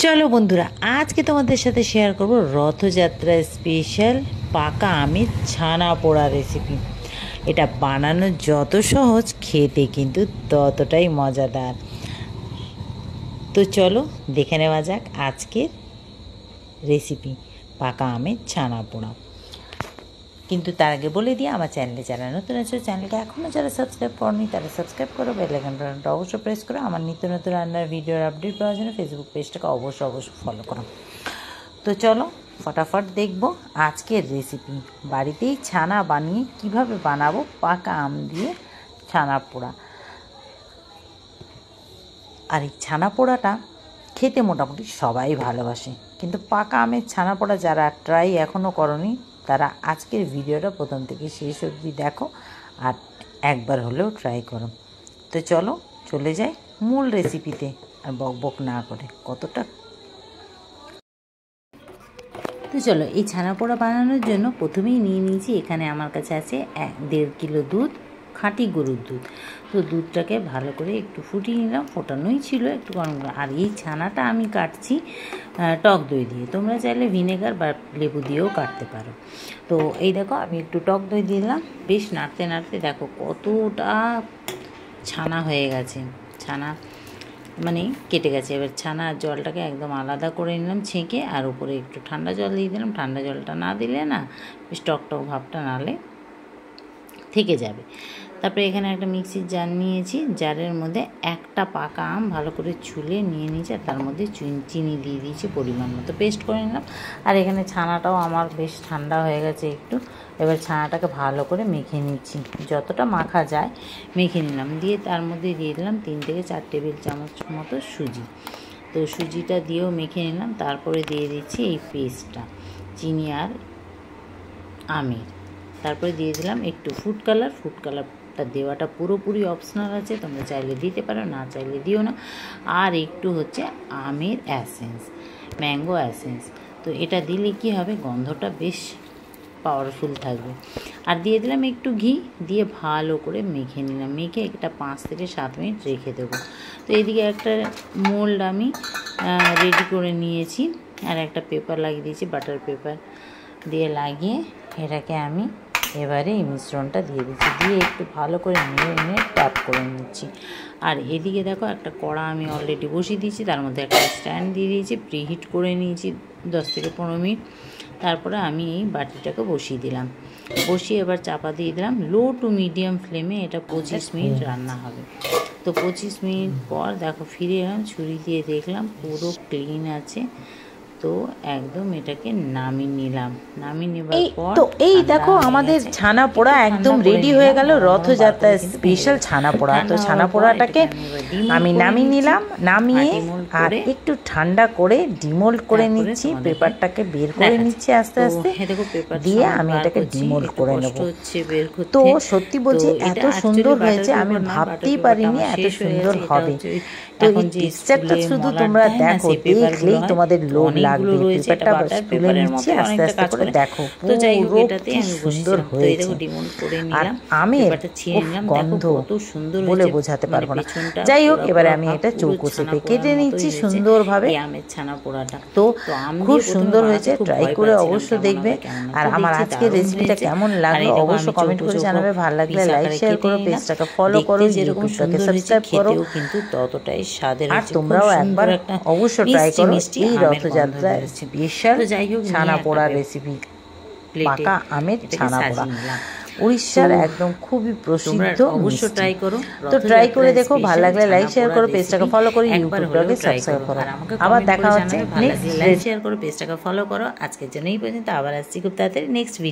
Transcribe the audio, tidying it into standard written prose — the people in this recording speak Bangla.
চলো বন্ধুরা, আজকে তোমাদের সাথে শেয়ার করব রথযাত্রা স্পেশাল পাকা আমের ছানা পোড়া রেসিপি। এটা বানানো যত সহজ, খেতে কিন্তু ততটাই মজাদার। তো চলো দেখে নেওয়া যাক আজকের রেসিপি পাকা আমের ছানা পোড়া। কিন্তু তার আগে বলে দিই, আমার চ্যানেলে যারা নতুন আছে, চ্যানেলটা এখনও যারা সাবস্ক্রাইব করনি তারা সাবস্ক্রাইব করো, বেল আইকনটা অবশ্যই প্রেস করো। আমার নিত্য নতুন রান্নার ভিডিওর আপডেট পাওয়ার জন্য ফেসবুক পেজটাকে অবশ্যই ফলো করো। তো চলো ফটাফট দেখবো আজকের রেসিপি। বাড়িতেই ছানা বানিয়ে কিভাবে বানাবো পাকা আম দিয়ে ছানা পোড়া। আর এই ছানা পোড়াটা খেতে মোটামুটি সবাই ভালোবাসে, কিন্তু পাকা আমের ছানা পোড়া যারা ট্রাই এখনও করনি তারা আজকের ভিডিওটা প্রথম থেকে শেষ অবধি দেখো আর একবার হলেও ট্রাই করো। তো চলো চলে যাই মূল রেসিপিতে, আর বক না করে কতটা। তো চলো এই ছানা পোড়া বানানোর জন্য প্রথমেই নিয়ে নিয়েছি, এখানে আমার কাছে আছে 1.5 কিলো দুধ, খাঁটি গরুর দুধ। তো দুধটাকে ভালো করে একটু ফুটিয়ে নিলাম, ফোটানোই ছিল একটু গরম করে। আর এই ছানাটা আমি কাটছি টক দই দিয়ে, তোমরা চাইলে ভিনেগার বা লেবু দিয়েও কাটতে পারো। তো এই দেখো আমি একটু টক দই দিলাম, বেশ নাড়তে নাড়তে দেখো কতটা ছানা হয়ে গেছে, ছানা মানে কেটে গেছে। এবার ছানা জলটাকে একদম আলাদা করে নিলাম ছেঁকে, আর উপরে একটু ঠান্ডা জল দিয়ে দিলাম। ঠান্ডা জলটা না দিলে না বেশ টক ভাবটা নালে থেকে যাবে। তারপরে এখানে একটা মিক্সির জার নিয়েছি, জারের মধ্যে একটা পাকা আম ভালো করে ছুলে নিয়ে নিয়েছি, আর তার মধ্যে চিনি দিয়ে দিয়েছি পরিমাণ মতো, পেস্ট করে নিলাম। আর এখানে ছানাটাও আমার বেশ ঠান্ডা হয়ে গেছে একটু। এবার ছানাটাকে ভালো করে মেখে নিচ্ছি, যতটা মাখা যায় মেখে নিলাম। দিয়ে তার মধ্যে দিয়ে দিলাম 3 থেকে 4 টেবিল চামচ মতো সুজি। তো সুজিটা দিয়েও মেখে নিলাম। তারপরে দিয়ে দিচ্ছি এই পেস্টটা, চিনি আর আমের। তারপরে দিয়ে দিলাম একটু ফুড কালারটা দেওয়াটা পুরোপুরি অপশনাল আছে, তোমরা চাইলে দিতে পারো, না চাইলে দিও না। আর একটু হচ্ছে আমের অ্যাসেন্স, ম্যাঙ্গো অ্যাসেন্স। তো এটা দিলে কি হবে, গন্ধটা বেশ পাওয়ারফুল থাকবে। আর দিয়ে দিলাম একটু ঘি, দিয়ে ভালো করে মেখে নিলাম। মেখে এটা 5 থেকে 7 মিনিট রেখে দেবো। তো এদিকে একটা মোল্ড আমি রেডি করে নিয়েছি, আর একটা পেপার লাগিয়ে দিয়েছি, বাটার পেপার দিয়ে লাগিয়ে এটাকে আমি এবারে এই মিশ্রণটা দিয়ে দিচ্ছি, দিয়ে একটু ভালো করে নিয়ে ট্যাপ করে নিচ্ছি। আর এদিকে দেখো একটা কড়া আমি অলরেডি বসিয়ে দিয়েছি, তার মধ্যে একটা স্ট্যান্ড দিয়ে দিয়েছি, প্রিহিট করে নিয়েছি 10 থেকে 15 মিনিট। তারপরে আমি এই বাটিটাকে বসিয়ে দিলাম, বসিয়ে এবার চাপা দিয়ে দিলাম লো টু মিডিয়াম ফ্লেমে। এটা 25 মিনিট রান্না হবে। তো 25 মিনিট পর দেখো ফিরে এলাম, ছুরি দিয়ে দেখলাম পুরো ক্লিন আছে। তো একদম এটাকে নামিয়ে নিলাম। নামিয়ে নেবার পর তো এই দেখো আমাদের ছানা পোড়া একদম রেডি হয়ে গেল, রথযাত্রার স্পেশাল ছানা পোড়া। তো ছানা পোড়াটাকে আমি নামিয়ে নিলাম, নামিয়ে আর একটু ঠান্ডা করে ডিমোল্ড করে নিচ্ছি, পেপারটাকে বের করে নিচ্ছি আস্তে আস্তে, দিয়ে আমি এটাকে ডিমোল্ড করে নেব। তো সত্যি বলছি এত সুন্দর হয়েছে, আমি ভাবতেই পারিনি এত সুন্দর হবে। তো এই টেক্সচারটা শুধু তোমরা দেখো, দেখলেই তোমাদের লোভ লাগবে। পেপারটা তুলে নিচ্ছি আস্তে আস্তে করে, দেখো পুরো কি সুন্দর হয়েছে। আর আমের গন্ধ বলে বোঝাতে পারবো না। যাই হোক, এবারে আমি এটা চৌকো শেপে কেটে নিচ্ছি সুন্দরভাবে। আমের ছানা পোড়াটা তো খুব সুন্দর হয়েছে, ট্রাই করে অবশ্যই দেখবে। আর আমার আজকের রেসিপিটা কেমন লাগলো অবশ্যই কমেন্ট করে জানাবে। ভালো লাগলে লাইক শেয়ার করো, পেজটাকে ফলো করো, ইউটিউবটাকে সাবস্ক্রাইব করো। কিন্তু ততটাই স্বাদের, আর তোমরাও একবার অবশ্যই ট্রাই করো এই রথযাত্রার স্পেশাল ছানা পোড়া রেসিপি, পাকা আমের ছানা পোড়া। উড়িষ্যার একদম খুবই প্রসিদ্ধ, অবশ্যই ট্রাই করো। তো ট্রাই করে দেখো, ভালো লাগলে লাইক শেয়ার করো, পেজটাকে ফলো করো, ইউটিউবটাকে সাবস্ক্রাইব করো। আবার দেখা হচ্ছে নেক্সট, লাইক শেয়ার করো, পেজটাকে ফলো করো। আজকের জন্য এই পর্যন্ত, আবার আসছি খুব তাড়াতাড়ি নেক্সট ভিডিও।